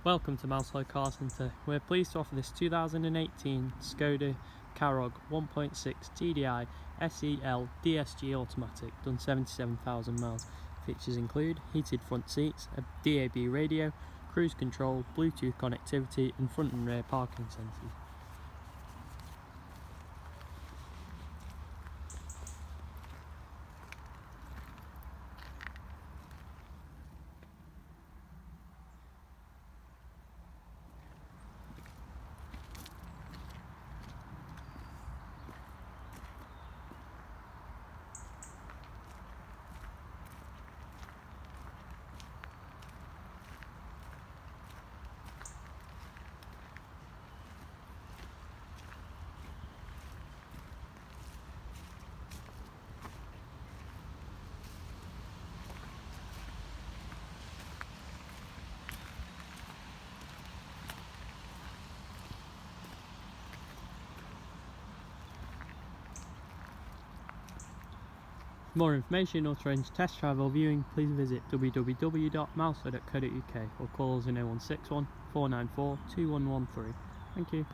Welcome to Mouselow Car Centre. We're pleased to offer this 2018 Skoda Karoq 1.6 TDI SE L DSG automatic, done 77,000 miles. Features include heated front seats, a DAB radio, cruise control, Bluetooth connectivity and front and rear parking sensors. For more information or to arrange test drive or viewing, please visit www.mouselow.co.uk or call us on 0161 494 2113. Thank you.